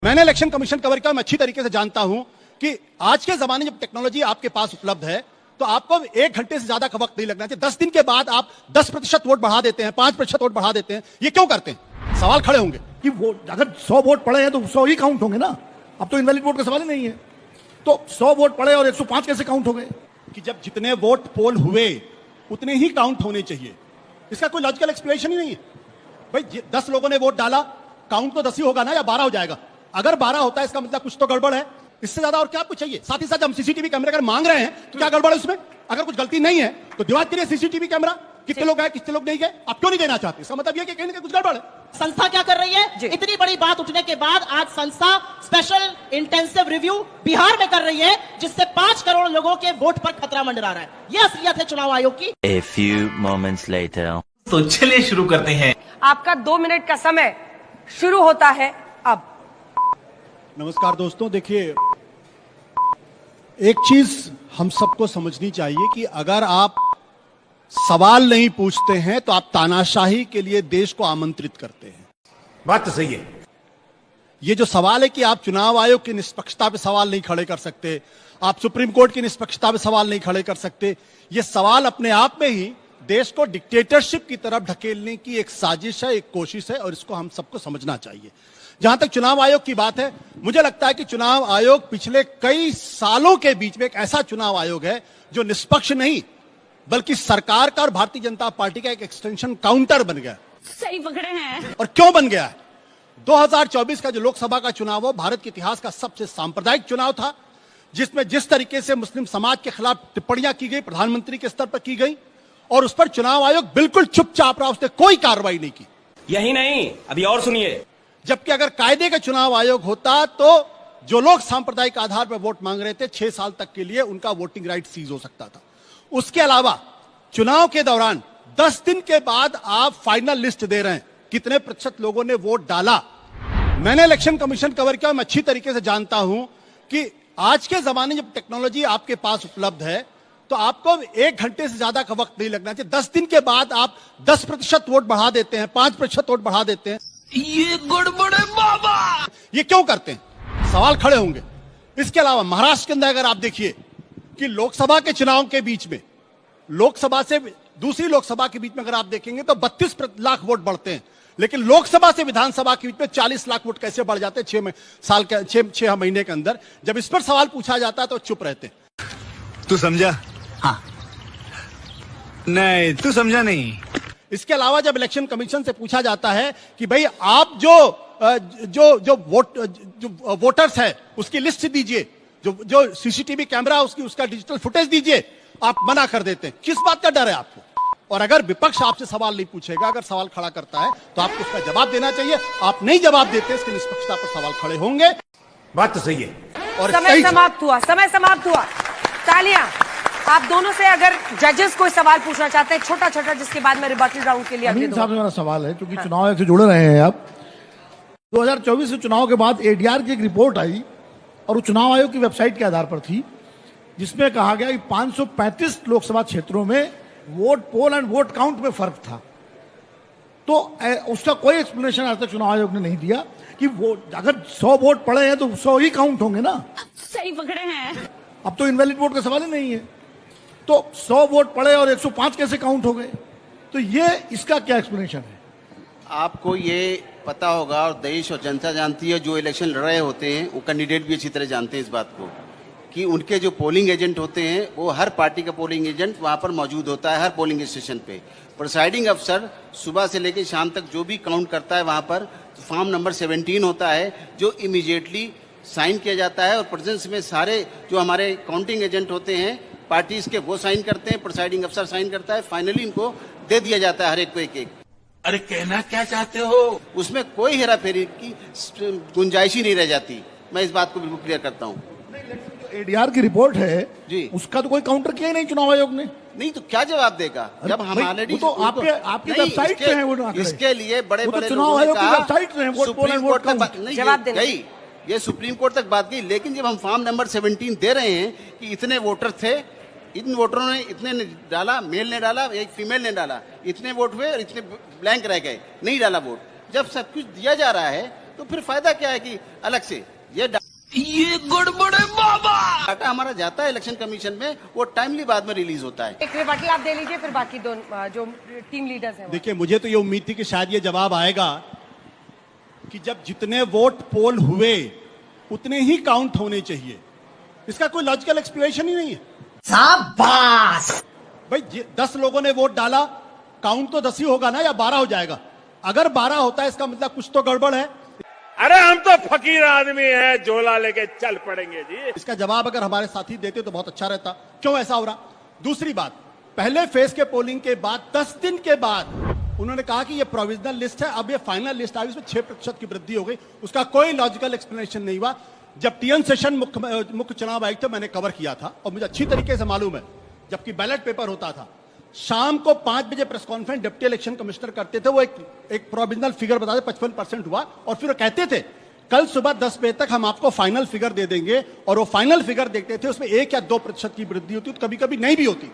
मैंने election commission cover किया, मैं अच्छी तरीके से जानता हूं कि आज के जमाने जब टेक्नोलॉजी आपके पास उपलब्ध है तो आपको 1 घंटे से ज्यादा का वक्त नहीं लगना चाहिए। 10 दिन के बाद आप 10% वोट बढ़ा देते हैं, 5% वोट बढ़ा देते हैं, ये क्यों करते हैं? सवाल खड़े होंगे कि वोट अगर 100 वोट पड़े हैं तो 100 ही काउंट होंगे ना। अब तो इनवैलिड वोट का सवाल ही नहीं है। तो 100 वोट पड़े और 105 कैसे काउंट हो गए? कि जब जितने वोट पोल हुए उतने ही काउंट होने चाहिए। इसका कोई लॉजिकल एक्सप्लेनेशन ही नहीं है। भाई 10 लोगों ने वोट डाला, काउंट तो 10 ही होगा ना, या 12 हो जाएगा? अगर 12 होता है इसका मतलब कुछ तो गड़बड़ है। इससे ज्यादा और क्या आपको चाहिए? साथ ही साथ हम सीसीटीवी कैमरे अगर मांग रहे हैं तो क्या गड़बड़ है उसमें? अगर कुछ गलती नहीं है तो दिमाग करिए सीसीटीवी कैमरा, कितने लोग गए कितने लोग नहीं गए, आप क्यों नहीं देना चाहते? इसका मतलब ये कि कहीं ना कहीं कुछ गड़बड़ है। संस्था क्या कर रही है? इतनी बड़ी बात उठने के बाद आज संस्था स्पेशल इंटेंसिव रिव्यू बिहार में कर रही है, जिससे 5 करोड़ लोगों के वोट पर खतरा मंडरा रहा है। यह असलियत है चुनाव आयोग की। A few moments later. तो चलिए शुरू करते हैं। आपका 2 मिनट का समय शुरू होता है अब। नमस्कार दोस्तों, देखिए एक चीज हम सबको समझनी चाहिए कि अगर आप सवाल नहीं पूछते हैं तो आप तानाशाही के लिए देश को आमंत्रित करते हैं। बात तो सही है। ये जो सवाल है कि आप चुनाव आयोग की निष्पक्षता पे सवाल नहीं खड़े कर सकते, आप सुप्रीम कोर्ट की निष्पक्षता पे सवाल नहीं खड़े कर सकते, ये सवाल अपने आप में ही देश को डिक्टेटरशिप की तरफ ढकेलने की एक साजिश है, एक कोशिश है, और इसको हम सबको समझना चाहिए। जहां तक चुनाव आयोग की बात है, मुझे लगता है कि चुनाव आयोग पिछले कई सालों के बीच में एक ऐसा चुनाव आयोग है जो निष्पक्ष नहीं बल्कि सरकार का और भारतीय जनता पार्टी का एक एक्सटेंशन काउंटर बन गया। सही पकड़े हैं। और क्यों बन गया है? 2024 का जो लोकसभा का चुनाव हो, भारत के इतिहास का सबसे सांप्रदायिक चुनाव था, जिसमें जिस तरीके से मुस्लिम समाज के खिलाफ टिप्पणियां की गई, प्रधानमंत्री के स्तर पर की गई, और उस पर चुनाव आयोग बिल्कुल चुपचाप रहा, उसने कोई कार्रवाई नहीं की। यही नहीं, अभी और सुनिए। जबकि अगर कायदे का चुनाव आयोग होता तो जो लोग सांप्रदायिक आधार पर वोट मांग रहे थे 6 साल तक के लिए उनका वोटिंग राइट सीज हो सकता था। उसके अलावा चुनाव के दौरान 10 दिन के बाद आप फाइनल लिस्ट दे रहे हैं कितने प्रतिशत लोगों ने वोट डाला। मैंने इलेक्शन कमीशन कवर किया, मैं अच्छी तरीके से जानता हूं कि आज के जमाने जब टेक्नोलॉजी आपके पास उपलब्ध है तो आपको 1 घंटे से ज्यादा का वक्त नहीं लगना चाहिए। 10 दिन के बाद आप 10% वोट बढ़ा देते हैं, 5% वोट बढ़ा देते हैं, ये गड़बड़ है बाबा। ये क्यों करते हैं? सवाल खड़े होंगे। इसके अलावा महाराष्ट्र के अंदर अगर आप देखिए कि लोकसभा के चुनाव के बीच में, लोकसभा से दूसरी लोकसभा के बीच में अगर आप देखेंगे तो 32 लाख वोट बढ़ते हैं, लेकिन लोकसभा से विधानसभा के बीच में 40 लाख वोट कैसे बढ़ जाते हैं 6 महीने के अंदर? जब इस पर सवाल पूछा जाता है तो चुप रहते हैं। तू समझा? हाँ। नहीं, तू समझा नहीं। इसके अलावा जब इलेक्शन कमीशन से पूछा जाता है कि भाई आप जो वोटर्स है उसकी लिस्ट दीजिए, जो सीसीटीवी कैमरा उसका डिजिटल फुटेज दीजिए, आप मना कर देते हैं। किस बात का डर है आपको? और अगर विपक्ष आपसे सवाल नहीं पूछेगा, अगर सवाल खड़ा करता है तो आपको उसका जवाब देना चाहिए। आप नहीं जवाब देते, इसकी निष्पक्षता पर सवाल खड़े होंगे। बात तो सही है। और समय समाप्त हुआ, समय समाप्त हुआ। तालियां। आप दोनों से अगर जजेस कोई सवाल पूछना चाहते हैं छोटा छोटा, जिसके बाद मैं रिबटल राउंड के लिए अमीन साहब से मेरा सवाल है, क्योंकि चुनाव आयोग से जुड़े रहे हैं आप। 2024 से चुनाव के बाद एडीआर की एक रिपोर्ट आई और वो चुनाव आयोग की वेबसाइट के आधार पर थी, जिसमें कहा गया कि 535 लोकसभा क्षेत्रों में vote poll and vote count में फर्क था। तो उसका कोई एक्सप्लेनेशन आज तक चुनाव आयोग ने नहीं दिया कि वोट अगर 100 वोट पड़े हैं तो 100 ही काउंट होंगे ना। सही पकड़े हैं। अब तो इनवैलिड वोट का सवाल ही नहीं है। तो 100 वोट पड़े और 105 कैसे काउंट हो गए? तो ये इसका क्या एक्सप्लेनेशन है? आपको ये पता होगा और देश और जनता जानती है, जो इलेक्शन लड़ रहे होते हैं वो कैंडिडेट भी अच्छी तरह जानते हैं इस बात को, कि उनके जो पोलिंग एजेंट होते हैं वो हर पार्टी का पोलिंग एजेंट वहाँ पर मौजूद होता है, हर पोलिंग स्टेशन पे। प्रिसाइडिंग अफसर सुबह से लेकर शाम तक जो भी काउंट करता है वहाँ पर फॉर्म नंबर 17 होता है, जो इमीडिएटली साइन किया जाता है, और प्रेजेंस में सारे जो हमारे काउंटिंग एजेंट होते हैं पार्टीज के वो साइन करते हैं, प्रिसाइडिंग अफसर साइन करता है, फाइनली इनको दे दिया जाता है हर एक को एक। अरे कहना क्या चाहते हो? उसमें कोई हेरा फेरी की गुंजाइश ही नहीं रह जाती। मैं इस बात को बिल्कुल क्लियर करता हूँ। एडीआर की रिपोर्ट है जी, उसका तो कोई काउंटर किया ही नहीं चुनाव आयोग ने। नहीं तो क्या जवाब देगा जब हम ऑलरेडी तो आपकी वेबसाइट पे है वो आंकड़े। इसके लिए बड़े बड़े चुनाव आयोग की वेबसाइट पे है, vote poll and vote count. जवाब देना। गई, ये सुप्रीम कोर्ट तक बात गई, लेकिन जब हम फॉर्म नंबर 17 दे रहे हैं कि इतने वोटर थे, इन वोटरों ने इतने ने डाला, मेल ने डाला, एक फीमेल ने डाला, इतने वोट हुए और इतने ब्लैंक रह गए, नहीं डाला वोट। जब सब कुछ दिया जा रहा है तो फिर फायदा क्या है कि अलग से ये गड़बड़ है बाबा। डाटा हमारा जाता है इलेक्शन कमीशन में, वो टाइमली बाद में रिलीज होता है। एक रिबटल आप दे लीजिए, फिर बाकी दोनों जो टीम लीडर्स हैं। देखिए, मुझे तो ये उम्मीद थी कि शायद ये जवाब आएगा कि जब जितने वोट पोल हुए उतने ही काउंट होने चाहिए। इसका कोई लॉजिकल एक्सप्लेनेशन ही नहीं है। शाबाश। भाई 10 लोगों ने वोट डाला, काउंट तो 10 ही होगा ना, या 12 हो जाएगा? अगर 12 होता है इसका मतलब कुछ तो गड़बड़ है। अरे हम तो फकीर आदमी हैं, झोला लेके चल पड़ेंगे जी। इसका जवाब अगर हमारे साथी देते तो बहुत अच्छा रहता। क्यों ऐसा हो रहा? दूसरी बात, पहले फेज के पोलिंग के बाद 10 दिन के बाद उन्होंने कहा कि ये प्रोविजनल लिस्ट है, अब ये फाइनल लिस्ट आई, उसमें 6% की वृद्धि हो गई। उसका कोई लॉजिकल एक्सप्लेनेशन नहीं हुआ। जब टीएन सेशन मुख्य चुनाव आयुक्त थे, मैंने कवर किया था और मुझे अच्छी तरीके से मालूम है, जबकि बैलेट पेपर होता था, शाम को 5 बजे press conference deputy election commissioner करते थे। वो एक प्रोविजनल फिगर बताते 55% हुआ, और फिर वो कहते थे कल सुबह 10 बजे तक हम आपको फाइनल फिगर दे देंगे। और वो फाइनल फिगर देखते थे, उसमें 1 या 2% की वृद्धि होती, तो कभी कभी नहीं भी होती थी।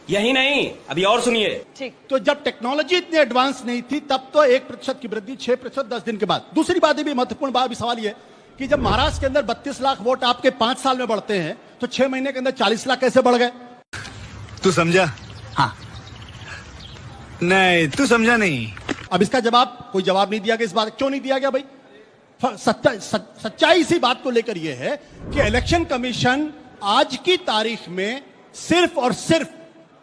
यही नहीं, अभी और सुनिए। ठीक। तो जब टेक्नोलॉजी इतनी एडवांस नहीं थी, तब तो 1% की वृद्धि, 6% 10 दिन के बाद। दूसरी बात भी महत्वपूर्ण बात, सवाल यह कि जब महाराष्ट्र के अंदर 32 लाख वोट आपके 5 साल में बढ़ते हैं, तो 6 महीने के अंदर 40 लाख कैसे बढ़ गए? तू समझा? हाँ। नहीं, तू समझा नहीं। अब इसका जवाब, कोई जवाब नहीं दिया गया। इस बात क्यों नहीं दिया गया भाई? सच्चाई इसी बात को लेकर यह है कि इलेक्शन कमीशन आज की तारीख में सिर्फ और सिर्फ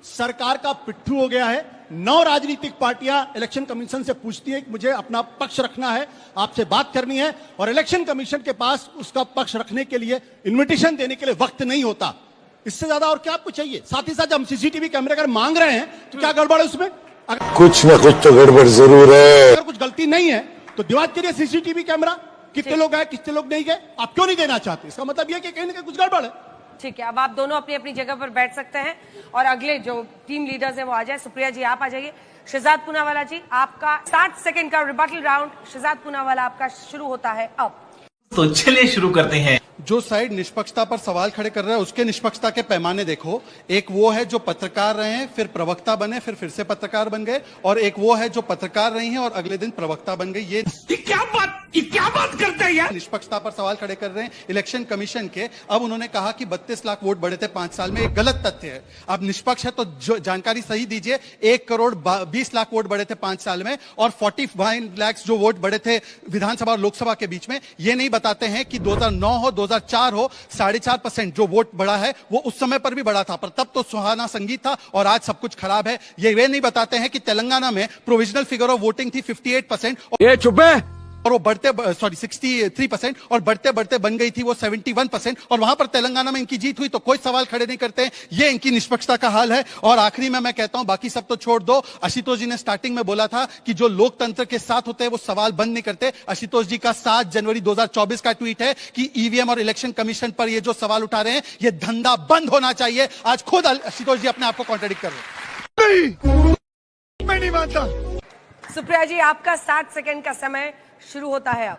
सरकार का पिट्ठू हो गया है। 9 राजनीतिक पार्टियां इलेक्शन कमीशन से पूछती हैं कि मुझे अपना पक्ष रखना है, आपसे बात करनी है, और इलेक्शन कमीशन के पास उसका पक्ष रखने के लिए, इन्विटेशन देने के लिए वक्त नहीं होता। इससे ज्यादा और क्या आपको चाहिए? साथ ही साथ हम सीसीटीवी कैमरे अगर मांग रहे हैं तो क्या गड़बड़ है उसमें? कुछ ना कुछ तो गड़बड़ जरूर है। अगर कुछ गलती नहीं है तो दिवाज करिए सीसीटीवी कैमरा, कितने लोग गए कितने लोग नहीं गए। आप क्यों नहीं देना चाहते? इसका मतलब यह कि कहीं ना कहीं कुछ गड़बड़ है। ठीक है, अब आप दोनों अपनी अपनी जगह पर बैठ सकते हैं और अगले जो टीम लीडर्स हैं वो आ जाए। सुप्रिया जी आप आ जाइए। शहजाद पूनावाला जी, आपका 60 सेकंड का रिबटल राउंड, शहजाद पूनावाला आपका शुरू होता है अब। तो चलिए शुरू करते हैं। जो साइड निष्पक्षता पर सवाल खड़े कर रहा है, उसके निष्पक्षता के पैमाने देखो। एक वो है जो पत्रकार रहे हैं, फिर प्रवक्ता बने, फिर से पत्रकार बन गए, और एक वो है जो पत्रकार रही हैं और अगले दिन प्रवक्ता बन गई। ये क्या बात करते हैं यार? निष्पक्षता पर सवाल खड़े कर रहे हैं इलेक्शन कमीशन के। अब उन्होंने कहा कि 32 लाख वोट बढ़े थे 5 साल में, एक गलत तथ्य है। अब निष्पक्ष है तो जानकारी सही दीजिए। 1 करोड़ 20 लाख वोट बढ़े थे 5 साल में, और 45 लाख जो वोट बढ़े थे विधानसभा और लोकसभा के बीच में। ये नहीं बताते हैं कि 2009 हो 2004 हो, 4.5% जो वोट बढ़ा है वो उस समय पर भी बढ़ा था, पर तब तो सुहाना संगीत था और आज सब कुछ खराब है। ये वे नहीं बताते हैं कि तेलंगाना में प्रोविजनल फिगर ऑफ वोटिंग थी 58%, ये चुप है, और वो 63%, और बढ़ते बढ़ते बन गई थी वो 71%, और वहां पर तेलंगाना में इनकी जीत हुई तो कोई सवाल खड़े नहीं करते हैं। ये इनकी निष्पक्षता का हाल है। और आखिरी में मैं कहता हूं, बाकी सब तो छोड़ दो। आशुतोष जी ने स्टार्टिंग में बोला था कि जो लोकतंत्र के साथ होते हैं वो सवाल बंद नहीं करते। आशुतोष जी का 7 जनवरी 2024 का ट्वीट है कि ईवीएम और इलेक्शन कमीशन पर ये जो सवाल उठा रहे हैं, ये धंधा बंद होना चाहिए। आज खुद आशुतोष जी अपने आप को कॉन्ट्रडिक्ट कर रहे हैं। मैं नहीं मानता। सुप्रिया जी आपका 60 सेकंड का समय शुरू होता है अब।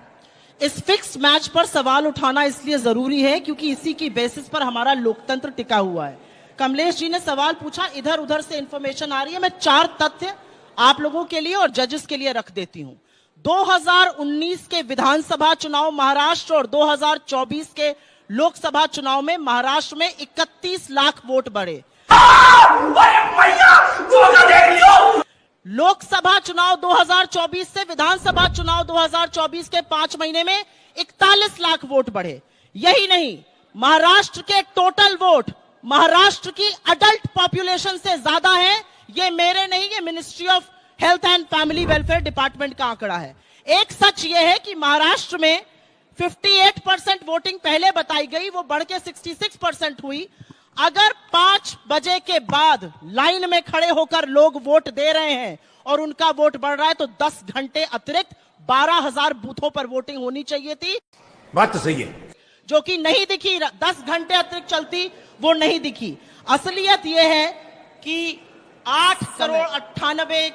इस फिक्स मैच पर सवाल उठाना इसलिए जरूरी है क्योंकि इसी की बेसिस पर हमारा लोकतंत्र टिका हुआ है। कमलेश जी ने सवाल पूछा, इधर उधर से इंफॉर्मेशन आ रही है। मैं 4 तथ्य आप लोगों के लिए और जजेस के लिए रख देती हूं। 2019 के विधानसभा चुनाव महाराष्ट्र और 2024 के लोकसभा चुनाव में महाराष्ट्र में 31 लाख वोट बढ़े। लोकसभा चुनाव 2024 से विधानसभा चुनाव 2024 के 5 महीने में 41 लाख वोट बढ़े। यही नहीं, महाराष्ट्र के टोटल वोट महाराष्ट्र की अडल्ट पॉपुलेशन से ज्यादा है। ये मेरे नहीं, ये ministry of health and family welfare department का आंकड़ा है। एक सच ये है कि महाराष्ट्र में 58% वोटिंग पहले बताई गई, वो बढ़ के 66% हुई। अगर 5 बजे के बाद लाइन में खड़े होकर लोग वोट दे रहे हैं और उनका वोट बढ़ रहा है तो 10 घंटे अतिरिक्त 12,000 बूथों पर वोटिंग होनी चाहिए थी। बात तो सही है, जो कि नहीं दिखी। 10 घंटे अतिरिक्त चलती, वो नहीं दिखी। असलियत यह है कि 8 करोड़ 98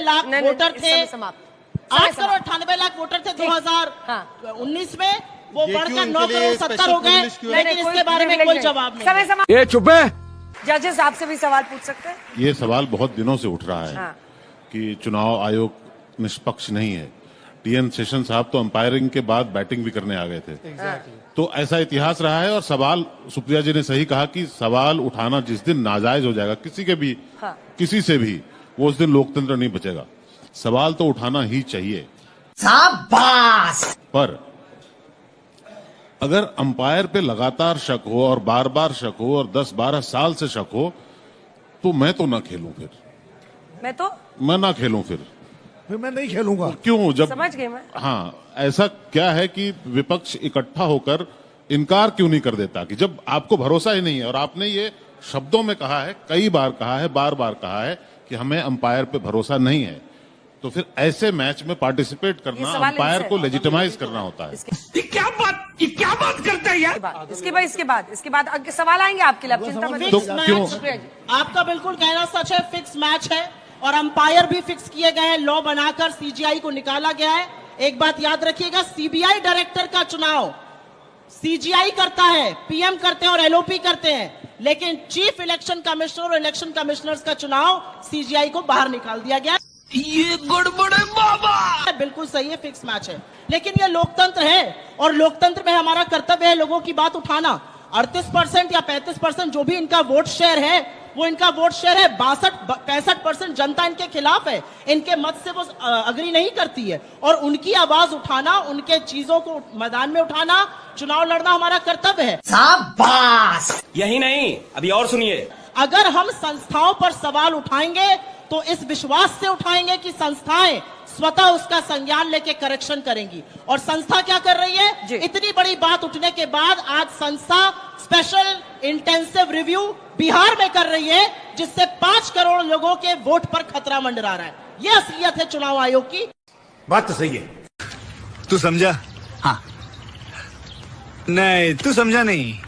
लाख वोटर थे। 8 करोड़ 98 लाख वोटर थे 2019 में, वो बढ़कर 9 करोड़ 70 हो गए। लेकिन इसके बारे में कोई जवाब नहीं। ये चुप है। जजेस आपसे भी सवाल पूछ सकते हैं। ये सवाल बहुत दिनों से उठ रहा है कि चुनाव आयोग निष्पक्ष नहीं है। टीएन शेषन साहब तो अंपायरिंग के बाद बैटिंग भी करने आ गए थे। तो ऐसा इतिहास रहा है। और सवाल सुप्रिया जी ने सही कहा कि सवाल उठाना जिस दिन नाजायज हो जाएगा किसी के भी, किसी से भी, वो उस दिन लोकतंत्र नहीं बचेगा। सवाल तो उठाना ही चाहिए। पर अगर अंपायर पे लगातार शक हो और बार बार शक हो और 10-12 साल से शक हो तो मैं तो ना खेलूं। फिर मैं ना खेलूं। फिर मैं नहीं खेलूंगा। क्यों? जब समझ गए मैं। हाँ, ऐसा क्या है कि विपक्ष इकट्ठा होकर इनकार क्यों नहीं कर देता कि जब आपको भरोसा ही नहीं है। और आपने ये शब्दों में कहा है, कई बार कहा है, बार बार कहा है कि हमें अंपायर पे भरोसा नहीं है। तो फिर ऐसे मैच में पार्टिसिपेट करना अंपायर को लेजिटिमाइज करना होता है। ये क्या बात करता है यार? इसके बाद सवाल आएंगे आपके लिए, आप चिंता मत फिक्स कीजिए। मैच, आपका बिल्कुल कहना सच है, फिक्स मैच है और अंपायर भी फिक्स किए गए हैं। लॉ बनाकर सीजीआई को निकाला गया है। एक बात याद रखिएगा, सीबीआई डायरेक्टर का चुनाव सीजीआई करता है, पीएम करते हैं और एलओपी करते हैं, लेकिन चीफ इलेक्शन कमिश्नर और इलेक्शन कमिश्नर्स का चुनाव सीजीआई को बाहर निकाल दिया गया। ये गड़बड़ है बाबा। बिल्कुल सही है, फिक्स मैच है, लेकिन ये लोकतंत्र है और लोकतंत्र में हमारा कर्तव्य है लोगों की बात उठाना। 38% या 35% जो भी इनका वोट शेयर है, वो इनका वोट शेयर है। 62-65% जनता इनके खिलाफ है, इनके मत से वो अग्री नहीं करती है और उनकी आवाज उठाना, उनके चीजों को मैदान में उठाना, चुनाव लड़ना हमारा कर्तव्य है। शाबाश। यही नहीं, अभी और सुनिए। अगर हम संस्थाओं पर सवाल उठाएंगे तो इस विश्वास से उठाएंगे कि संस्थाएं स्वतः उसका संज्ञान लेके करेक्शन करेंगी। और संस्था क्या कर रही है? इतनी बड़ी बात उठने के बाद आज संस्था स्पेशल इंटेंसिव रिव्यू बिहार में कर रही है, जिससे 5 करोड़ लोगों के वोट पर खतरा मंडरा रहा है। यह असलियत है चुनाव आयोग की। बात तो सही है। तू समझा? हाँ। नहीं, तू समझा नहीं।